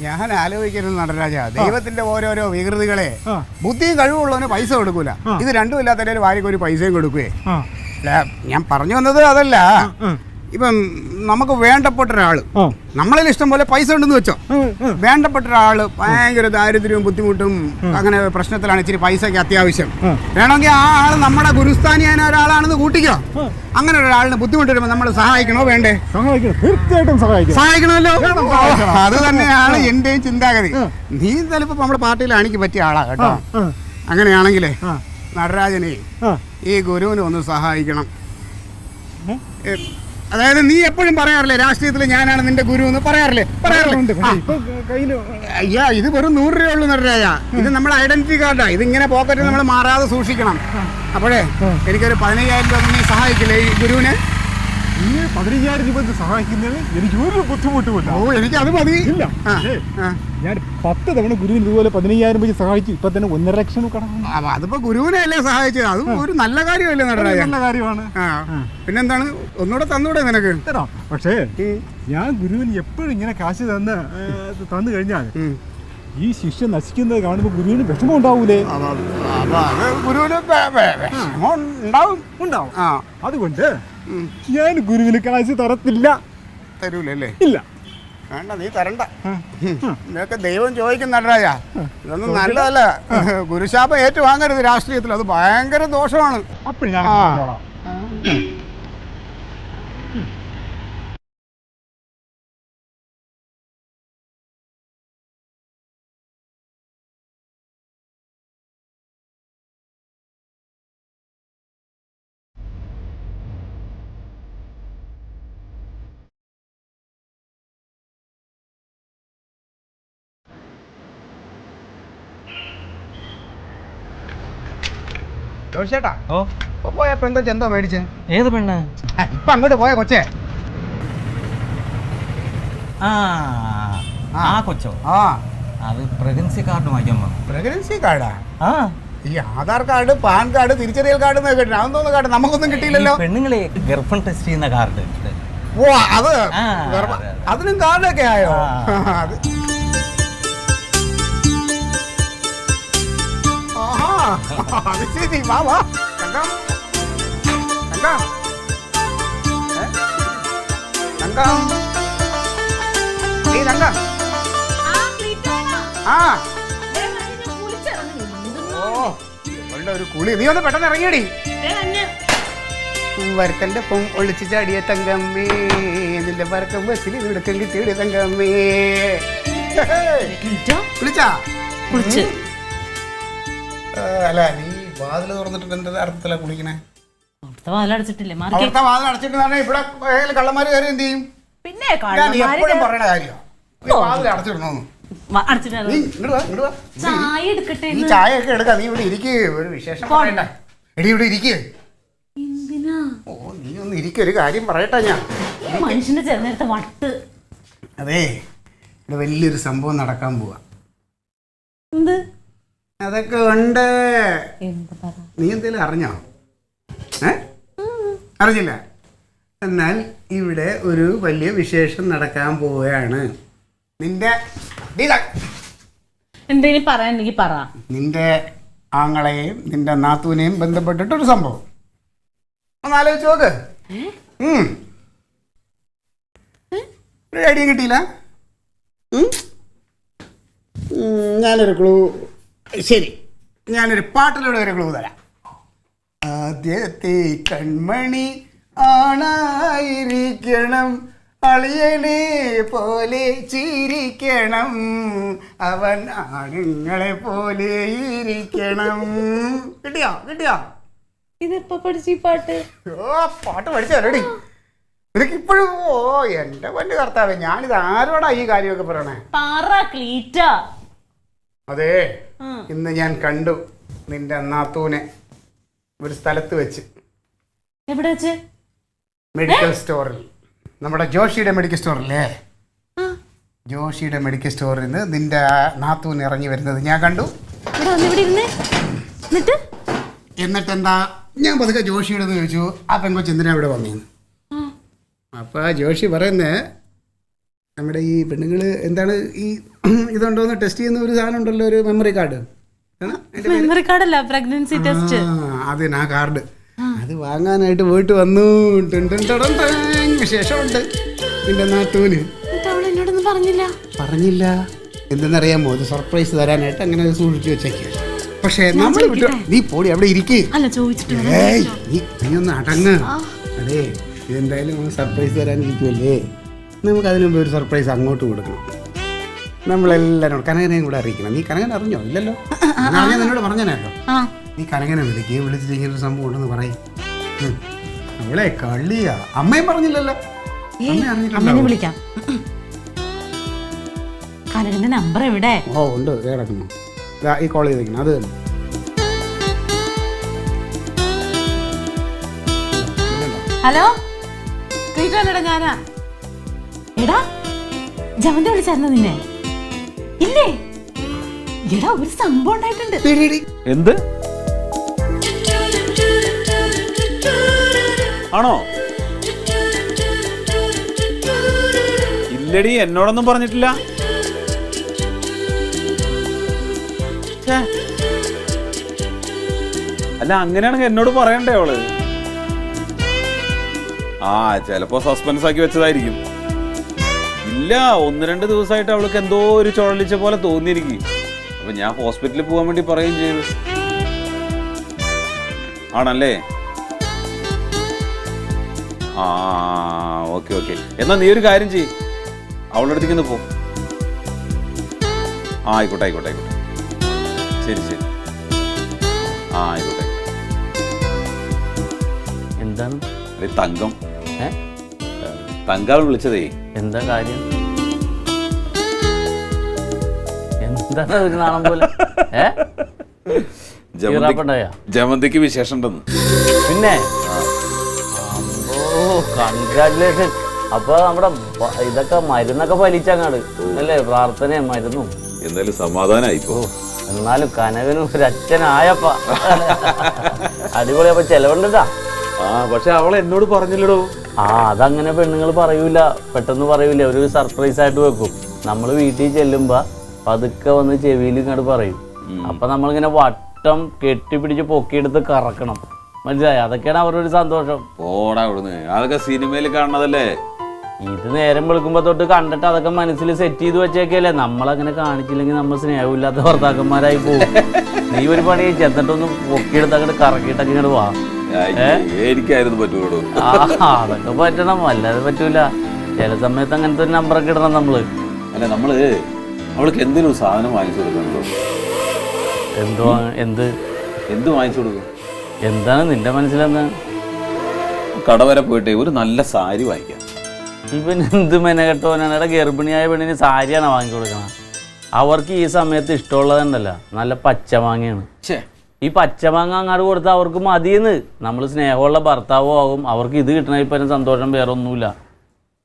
ഞാൻ ആലോചിക്കരുത് നടരാജ, ദൈവത്തിന്റെ ഓരോരോ വികൃതികളെ ബുദ്ധിയും കഴിവുള്ളവന് പൈസ കൊടുക്കൂല. ഇത് രണ്ടും ഇല്ലാത്ത വാരിക്ക് ഒരു പൈസയും കൊടുക്കുകയെ. ഞാൻ പറഞ്ഞു വന്നത് അതല്ല. ഇപ്പം നമുക്ക് വേണ്ടപ്പെട്ട ഒരാള്, നമ്മളിൽ ഇഷ്ടം പോലെ പൈസ ഉണ്ടെന്ന് വെച്ചോ, വേണ്ടപ്പെട്ട ഒരാള് ഭയങ്കര ദാരിദ്ര്യവും ബുദ്ധിമുട്ടും അങ്ങനെ പ്രശ്നത്തിലാണ്, ഇച്ചിരി പൈസക്ക് അത്യാവശ്യം വേണമെങ്കിൽ ആ ആള് നമ്മുടെ ഗുരുസ്ഥാനിയായ ഒരാളാണെന്ന് കൂട്ടിക്കോ. അങ്ങനെ ഒരാളിന് ബുദ്ധിമുട്ട് വരുമ്പോൾ നമ്മൾ സഹായിക്കണോ വേണ്ടേ? തീർച്ചയായിട്ടും സഹായിക്കണമല്ലോ. അത് തന്നെയാണ് എന്റെയും ചിന്താഗതി. നീ ചിലപ്പോ നമ്മുടെ പാർട്ടിയിൽ അണിക്ക് പറ്റിയ ആളാ കേട്ടോ. അങ്ങനെയാണെങ്കിലേ നടരാജനെ ഈ ഗുരുവിനെ ഒന്ന് സഹായിക്കണം. അതായത് നീ എപ്പോഴും പറയാറില്ലേ രാഷ്ട്രീയത്തിൽ ഞാനാണ് നിന്റെ ഗുരു എന്ന് പറയാറില്ലേ? അയ്യാ, ഇത് വെറും 100 രൂപ ഉള്ളു നടരാജ. ഇത് നമ്മുടെ ഐഡന്റിറ്റി കാർഡാ. ഇതിങ്ങനെ പോക്കറ്റിൽ നമ്മൾ മാറാതെ സൂക്ഷിക്കണം. അപ്പോഴേ എനിക്കൊരു 15,000 രൂപ നീ സഹായിക്കില്ലേ ഈ ഗുരുവിനെ? 15,000 രൂപ സഹായിക്കുന്നതിന് എനിക്ക് ഒരു ബുദ്ധിമുട്ടുമില്ല. എനിക്ക് അത് മതി. ഇല്ല, ഞാൻ 10 തവണ ഗുരുവിന് ഇതുപോലെ 15,000 രൂപ സഹായിച്ചു. ഇപ്പൊ തന്നെ 1.5 ലക്ഷം കടന്നു. അതിപ്പോ ഗുരുവിനെ അല്ലേ സഹായിച്ചത്? അത് ഒരു നല്ല കാര്യമല്ലേ നടരാജ? നല്ല കാര്യമാണ്. പിന്നെന്താണ്, ഒന്നുകൂടെ തന്നൂടെ നിനക്ക്? തരാം. പക്ഷേ ഞാൻ ഗുരുവിന് എപ്പോഴും ഇങ്ങനെ കാശ് തന്നു കഴിഞ്ഞാൽ ഈ ശിക്ഷ നശിക്കുന്നത് കാണുമ്പോൾ ഗുരുവിന് വിഷമം ഉണ്ടാവൂലേ? ഉണ്ടാവും. അതുകൊണ്ട് ഞാൻ ഗുരുവിന് കാശ് തരത്തില്ല. തരൂലല്ലേ? ഇല്ല, വേണ്ട, നീ തരണ്ട. ഇതൊക്കെ ദൈവം ചോദിക്കും നടരാജ. ഇതൊന്നും നല്ലതല്ല. ഗുരുശാപം ഏറ്റുവാങ്ങരുത് രാഷ്ട്രീയത്തിൽ. അത് ഭയങ്കര ദോഷമാണ്. അപ്പോൾ ഞാൻ ചേട്ടാ, പോയപ്പോ എന്തോ മേടിച്ചേ? ഏത് പെണ്ണ്? ഇപ്പൊ അങ്ങോട്ട് പോയ കൊച്ചേ. കൊച്ചോ? അത് പ്രഗ്നൻസി കാർഡ് വാങ്ങിക്കാൻ. പ്രഗ്നൻസി കാർഡാ? ഈ ആധാർ കാർഡ്, പാൻ കാർഡ്, തിരിച്ചറിയൽ കാർഡ് എന്നൊക്കെ കിട്ടി. അതൊന്നും കാർഡ് നമുക്കൊന്നും കിട്ടിയില്ലല്ലോ. പെണ്ണുങ്ങളെ ഗർഭം ടെസ്റ്റ് ചെയ്യുന്ന കാർഡ്. ഓ, അത് അതിനും കാർഡൊക്കെ ആയോ? അത് ശരി. വാ വാ ഒരു കുളി. നീ ഒന്ന് പെട്ടെന്ന് ഇറങ്ങിയടി. വരക്കന്റെ പൊം ഒളിച്ചു ചാടിയ തങ്കമ്മേ, നിന്റെ വരക്കം ബസ്സിൽ ഇവിടക്കം കിട്ടിയ തങ്കമ്മേ. കുളിച്ചാ? അല്ല, നീ വാതിൽ തുറന്നിട്ട് എന്റെ അർത്ഥത്തിലാ കുളിക്കണേ? വാതിൽ അടച്ചിട്ട് ഇവിടെ കള്ളന്മാര് കയറി എന്ത് ചെയ്യും? പിന്നെ എപ്പോഴും പറയണ കാര്യമാണ് വാതിൽ അടച്ചിടണോന്ന്. നീ ചായ ഒക്കെ എടുക്കാം. നീ ഇവിടെ ഇരിക്കേ, ഒരു വിശേഷം പറയണ്ട. എടി ഇവിടെ ഇരിക്കേ. ഓ, നീ ഒന്ന് ഇരിക്കും, ഒരു കാര്യം പറയട്ടെ. ഞാൻ മനുഷ്യന്റെ ചെറുനേരത്തെ വട്ട്. അതെ, ഇവിടെ വലിയൊരു സംഭവം നടക്കാൻ പോവാ. അതൊക്കെ ഉണ്ട്. നീ എന്തേലും അറിഞ്ഞോ? അറിഞ്ഞില്ല? എന്നാൽ ഇവിടെ ഒരു വലിയ വിശേഷം നടക്കാൻ പോവുകയാണ്. നിന്റെ ആങ്ങളെയും നിന്റെ നാത്തൂനെയും ബന്ധപ്പെട്ടിട്ടൊരു സംഭവം. ഒന്ന് ആലോചിച്ച് നോക്ക്. ഒരു ഐഡിയ കിട്ടിയില്ല? ഞാനൊരു ക്ലൂ, ശരി, ഞാനൊരു പാട്ടിലൂടെ ഒരു ക്ലൂ തരാം. ആദ്യത്തെ കൺമണി ആണായിരിക്കണം, അളിയനെ പോലെ ചിരിക്കണം, അവൻ ആണുങ്ങളെ പോലെ ഇരിക്കണം. കിട്ടിയോ? ഇതെപ്പോ പഠിച്ചു പാട്ട്? പാട്ട് പഠിച്ചോടി നിനക്ക് ഇപ്പോഴും? ഓ, എന്റെ പൊന്നു കർത്താവേ, ഞാനിത് ആരോടാ ഈ കാര്യമൊക്കെ പറയണേ? അതെ, ഇന്ന് ഞാൻ കണ്ടു നിന്റെ നാത്തൂനെ ഒരു സ്ഥലത്ത് വെച്ച്. എവിടെ വെച്ച്? മെഡിക്കൽ സ്റ്റോറിൽ. നമ്മുടെ ജോഷിയുടെ മെഡിക്കൽ സ്റ്റോറില്ലേ? ജോഷിയുടെ മെഡിക്കൽ സ്റ്റോറിൽ നിന്ന് നിന്റെ നാത്തൂൻ ഇറങ്ങി വരുന്നത് ഞാൻ കണ്ടു. എന്നിട്ട് എന്താ, ഞാൻ പതുക്കെ ജോഷിയുടെ ചോദിച്ചു, ആ പെങ്കൊച്ച് എന്തിനാ ഇവിടെ വന്നേന്ന്. അപ്പൊ ജോഷി പറയുന്നേ, നമ്മുടെ ഈ പെണ്ണുങ്ങൾ എന്താണ് ഈ ഇതുണ്ടോന്ന് ടെസ്റ്റ് ചെയ്യുന്ന ഒരു സാധനം ഉണ്ടല്ലോ, ഒരു മെമ്മറി കാർഡ്. മെമ്മറി കാർഡ് അല്ല, പ്രഗ്നൻസി ടെസ്റ്റ്. അതിന് ആ കാർഡ് അത് വാങ്ങാനായിട്ട് പോയിട്ട് വന്നു. വിശേഷമുണ്ട് നിന്റെ നാത്തൂന്. എന്നോടൊന്നും പറഞ്ഞില്ല. എന്തെന്നറിയാമോ, അത് സർപ്രൈസ് തരാനായിട്ട് അങ്ങനെ സൂക്ഷിച്ചു വെച്ചേക്ക്. പക്ഷെ നമ്മൾ നീ പോടി അവിടെ ഇരിക്കേ. നീ ഒന്ന് അടങ്ങ്. അതെ, ഇതെന്തായാലും സർപ്രൈസ് തരാനിരിക്കുമല്ലേ, നമുക്ക് അതിനു മുമ്പ് ഒരു സർപ്രൈസ് അങ്ങോട്ട് കൊടുക്കണം. നമ്മളെല്ലാവരും കനകനെയും കൂടെ അറിയിക്കണം. നീ കനകൻ അറിഞ്ഞോ? ഇല്ലല്ലോ. ഞാൻ നിന്നോട് പറഞ്ഞല്ലോ. നീ കനകനെ വിളിച്ചിട്ട് ഇങ്ങനെ ഒരു സംഭവം ഉണ്ടെന്ന് പറയും. അവളെ കള്ളിയാ. അമ്മയും പറഞ്ഞില്ലല്ലോ. അമ്മനെ വിളിക്കാം. കനകന്റെ നമ്പർ എവിടെ? ഓ ഉണ്ട്, കിടക്കുന്നു. ഈ കോൾ ചെയ്തേക്കണം. അത് തന്നെ. ഹലോ, ക്രീറ്റല്ലടാ ഞാനാ. എടാ ജവന്റെ വിളിച്ചായിരുന്നു നിന്നെ? ഇല്ലേ? എടാ ഒരു സംഭവം ഉണ്ടായിട്ടുണ്ട്. എന്ത് ആണോ? ഇല്ലടി, എന്നോടൊന്നും പറഞ്ഞിട്ടില്ല. അല്ല, അങ്ങനെയാണെങ്കിൽ എന്നോട് പറയണ്ടേ അവള്? ആ, ചിലപ്പോ സസ്പെൻസ് ആക്കി വെച്ചതായിരിക്കും. ഇല്ല, 1-2 ദിവസമായിട്ട് അവൾക്ക് എന്തോ ഒരു ചുഴലിച്ച പോലെ തോന്നിയിരിക്കും. അപ്പൊ ഞാൻ ഹോസ്പിറ്റലിൽ പോകാൻ വേണ്ടി പറയുകയും ചെയ്തു. ആണല്ലേ? ആ, ഓക്കെ ഓക്കെ. എന്നാ നീ ഒരു കാര്യം ചെയ്യ്, അവളുടെ അടുത്തേക്ക് ഒന്ന് പോ. ആ, ആയിക്കോട്ടെ ആയിക്കോട്ടെ ആയിക്കോട്ടെ. ശരി ശരി. ആ, ആയിക്കോട്ടെ. എന്താണ്? അതെ, തങ്കം. തങ്കാൾ വിളിച്ചതേ. എന്താ കാര്യം? എന്താണ് ഒരു നാളം പോലെ? ജമന്തിക്ക് വിശേഷം ഉണ്ടെന്ന്. പിന്നെ കൺഗ്രാറ്റുലേഷൻ. അപ്പൊ നമ്മുടെ ഇതൊക്കെ മരുന്നൊക്കെ ഫലിച്ചങ്ങാട് അല്ലേ? പ്രാർത്ഥനയും മരുന്നും. എന്തായാലും സമാധാനായിപ്പോ. എന്നാലും കനകനും ഒരു അച്ഛനായപ്പ അടിപൊളി. അപ്പൊ ചെലവുണ്ടാ? ആ, പക്ഷെ അവൾ എന്നോട് പറഞ്ഞില്ലടോ. ആ, അതങ്ങനെ പെണ്ണുങ്ങൾ പറയൂല, പെട്ടെന്ന് പറയൂല. ഒരു സർപ്രൈസ് ആയിട്ട് വെക്കും. നമ്മൾ വീട്ടിൽ ചെല്ലുമ്പോ പതുക്കെ വന്ന് ചെവിയിൽ ഇങ്ങോട്ട് പറയും. അപ്പൊ നമ്മളിങ്ങനെ വട്ടം കെട്ടിപ്പിടിച്ച് പൊക്കിയെടുത്ത് കറക്കണം. മനസ്സിലായി? അതൊക്കെയാണ് അവരുടെ ഒരു സന്തോഷം. ഓടാ ഇവിടുന്ന്. അതൊക്കെ സിനിമയിൽ കാണുന്നതല്ലേ. ഇത് നേരം വെളുക്കുമ്പോ തൊട്ട് കണ്ടിട്ട് അതൊക്കെ മനസ്സിൽ സെറ്റ് ചെയ്ത് വെച്ചേക്കല്ലേ. നമ്മളങ്ങനെ കാണിച്ചില്ലെങ്കിൽ നമ്മൾ സ്നേഹമില്ലാത്ത ഭർത്താക്കന്മാരായി പോകും. നീ ഒരു പണി ചെന്നിട്ടൊന്ന് പൊക്കിയെടുത്ത് അങ്ങോട്ട് കറക്കിയിട്ടൊക്കെ ഇങ്ങോട്ട് വാ. എനിക്കായിരുന്നു പറ്റൂടോ. അതൊക്കെ പറ്റണം, അല്ലാതെ പറ്റൂല. ചില സമയത്ത് അങ്ങനത്തെ ഒരു നമ്പറൊക്കെ ഇടണം നമ്മള്. അല്ല, നമ്മള് അവൾക്ക് എന്തെങ്കിലും സാധനം വാങ്ങിച്ചു കൊടുക്കണല്ലോ. എന്ത് വാങ്ങിച്ചു കൊടുക്കും? എന്താണ് നിന്റെ മനസ്സിലെന്താ? കട വരെ പോയിട്ടേ ഒരു നല്ല സാരി വാങ്ങിക്കാം. ഇവൻ എന്ത് മെനകെട്ടവനാണ്? ഇവിടെ ഗർഭിണിയായ പെണ്ണിന് സാരിയാണ് വാങ്ങി കൊടുക്കണം. അവർക്ക് ഈ സമയത്ത് ഇഷ്ടമുള്ളതുണ്ടല്ലോ, നല്ല പച്ചമാങ്ങയാണ്. ഈ പച്ചമാങ്ങ അങ്ങോട്ട് കൊടുത്താൽ അവർക്ക് മതിയെന്ന്. നമ്മൾ സ്നേഹമുള്ള ഭർത്താവും ആകും. അവർക്ക് ഇത് കിട്ടണതിൽ പറ്റും സന്തോഷം വേറെ ഒന്നുമില്ല.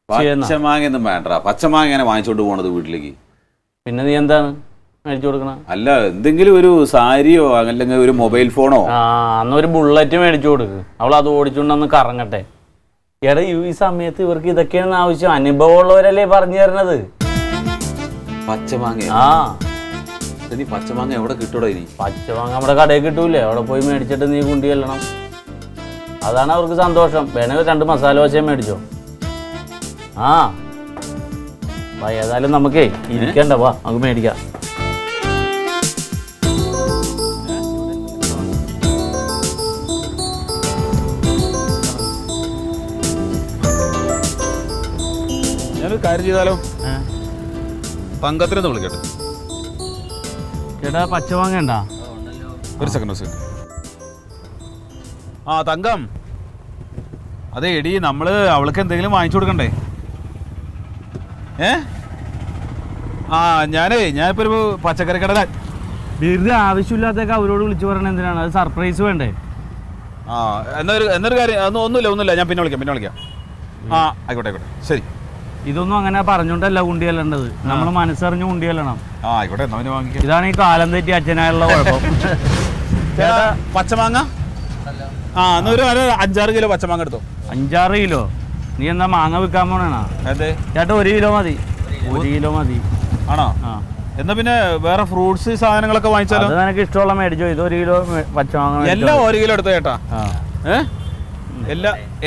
പച്ചമാങ്ങയൊന്നും വേണ്ട. പച്ചമാങ്ങ എങ്ങനെ വാങ്ങിച്ചോണ്ട് പോണത് വീട്ടിലേക്ക്? പിന്നെ നീ എന്താണ് മേടിച്ചു കൊടുക്കണം? അല്ല, എന്തെങ്കിലും ഒരു സാരിയോ അല്ലെങ്കിൽ ഒരു മൊബൈൽ ഫോണോ. ആ, അന്നൊരു ബുള്ളറ്റ് മേടിച്ചു കൊടുക്ക്. അവൾ അത് ഓടിച്ചുകൊണ്ടൊന്ന് കറങ്ങട്ടെ. എടാ, ഈ സമയത്ത് ഇവർക്ക് ഇതൊക്കെയാണ് ആവശ്യം. അനുഭവമുള്ളവരല്ലേ പറഞ്ഞു തരണത്. പച്ചമാങ്ങ? ആ, നീ പച്ചമാങ്ങ എവിടെ കിട്ടൂടാ? ഇനി പച്ചമാങ്ങ നമ്മുടെ കടയിൽ കിട്ടൂലേ? അവിടെ പോയി മേടിച്ചിട്ട് നീ കുണ്ടി ചെല്ലണം. അതാണ് അവർക്ക് സന്തോഷം. വേണമെങ്കിൽ 2 മസാല ദോശയും മേടിച്ചോ. ആ, ഏതായാലും നമുക്കേ ഇരിക്കണ്ട, വാ നമുക്ക് മേടിക്കാം. ഞാനൊരു കാര്യം ചെയ്താലോ? തങ്കത്തിനൊന്ന് വിളിക്കട്ടെ. ചേട്ടാ, പച്ചമാങ്ങ ഉണ്ടാ? ഒരു സെക്കൻഡ്. ആ, തങ്കം. അതെ എടി, നമ്മള് അവൾക്ക് എന്തെങ്കിലും വാങ്ങിച്ചു കൊടുക്കണ്ടേ? ആ, ഞാനിപ്പോ ഒരു പച്ചക്കറി കട. വെറുതെ ആവശ്യമില്ലാത്തൊക്കെ അവരോട് വിളിച്ചു പറയണ എന്തിനാണ്? അത് സർപ്രൈസ് വേണ്ടേ? ആ, എന്നൊരു കാര്യം. ഒന്നുമില്ല, ഞാൻ പിന്നെ വിളിക്കാം. ആ, ആയിക്കോട്ടെ ശരി. ഇതൊന്നും അങ്ങനെ പറഞ്ഞോണ്ടല്ല കുണ്ടിയല്ലേണ്ടത്. നമ്മൾ മനസ്സറിഞ്ഞ് കുണ്ടിയല്ലണം. ആ, ആയിക്കോട്ടെ, എന്നാ പിന്നെ വാങ്ങിക്കാം. ഇതാണ് ഈ കാലം തെറ്റി അച്ഛനായുള്ള കുഴപ്പം. ചേട്ടാ, പച്ചമാങ്ങ? ആ, എന്നൊരു 5-6 കിലോ പച്ചമാങ്ങ എടുത്തോ. 5-6 കിലോ? നീ എന്താ മാങ്ങ വിൽക്കാൻ പോണേണോ? അതെ ചേട്ടാ, 1 കിലോ മതി. 1 കിലോ മതി. ആണോ? എന്നാ പിന്നെ വേറെ ഫ്രൂട്ട്സ് സാധനങ്ങളൊക്കെ വാങ്ങിച്ചാലോ? നിനക്ക് ഇഷ്ടമുള്ള മേടിച്ചോ. ഇത് 1 കിലോ പച്ചമാങ്ങ എല്ലാം 1 കിലോ എടുത്തോ ചേട്ടാ.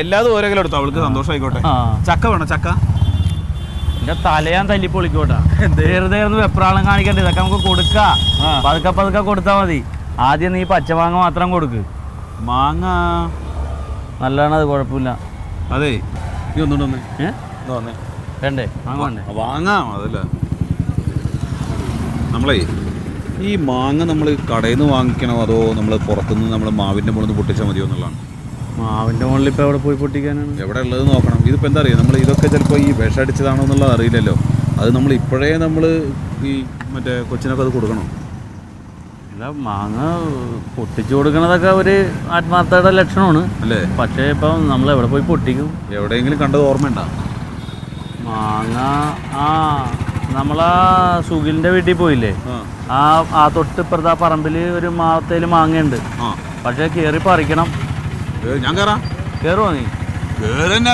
എല്ലാതും 1 കിലോ എടുത്തോ, അവൾക്ക് സന്തോഷമായിക്കോട്ടെ. ചക്ക വേണോ? ചക്ക എന്റെ തലയാൻ തല്ലിപ്പൊളിക്കോട്ടാ. വെറുതെ വെപ്രാളം കാണിക്കണ്ട. ഇതൊക്കെ നമുക്ക് കൊടുക്കാം. പതുക്കെ കൊടുത്താൽ മതി. ആദ്യം നീ പച്ചമാങ്ങ മാത്രം കൊടുക്ക്. മാങ്ങ നല്ലതാണ്, അത് കുഴപ്പമില്ല. അതെ, നീ ഒന്നുകൊണ്ടൊന്നേ വേണ്ടേ? മാങ്ങ വേണ്ടേ? വാങ്ങാം. അതല്ല, നമ്മളേ ഈ മാങ്ങ നമ്മൾ കടയിൽ നിന്ന് വാങ്ങിക്കണോ അതോ നമ്മൾ പുറത്തുനിന്ന് നമ്മൾ മാവിൻ്റെ മുകളിൽ നിന്ന് പൊട്ടിച്ചാൽ മതിയോ എന്നുള്ളതാണ്. മാവിൻ്റെ മുകളിൽ ഇപ്പോൾ എവിടെ പോയി പൊട്ടിക്കാനാണ്? എവിടെ ഉള്ളത് നോക്കണം. ഇതിപ്പോൾ എന്താ അറിയുക, നമ്മൾ ഇതൊക്കെ ചിലപ്പോൾ ഈ വിഷമടിച്ചതാണോ എന്നുള്ളത് അറിയില്ലല്ലോ. അത് നമ്മൾ ഇപ്പോഴേ നമ്മൾ ഈ മറ്റേ കൊച്ചിനൊക്കെ അത് കൊടുക്കണം. അല്ല, മാങ്ങ പൊട്ടിച്ചു കൊടുക്കണതൊക്കെ ഒരു ആത്മാർത്ഥയുടെ ലക്ഷണമാണ് അല്ലേ? പക്ഷേ ഇപ്പം നമ്മൾ എവിടെ പോയി പൊട്ടിക്കും? എവിടെയെങ്കിലും കണ്ടത് ഓർമ്മയുണ്ടോ? മാങ്ങ നമ്മളാ സുഖിലിൻ്റെ വീട്ടിൽ പോയില്ലേ, ആ തൊട്ടിപ്പുറത്ത് ആ പറമ്പിൽ ഒരു മാവത്തേൽ മാങ്ങയുണ്ട്. പക്ഷേ കയറി പറിക്കണം. ഞാൻ കയറാം. കയറുമോ നീ? കയറന്നെ.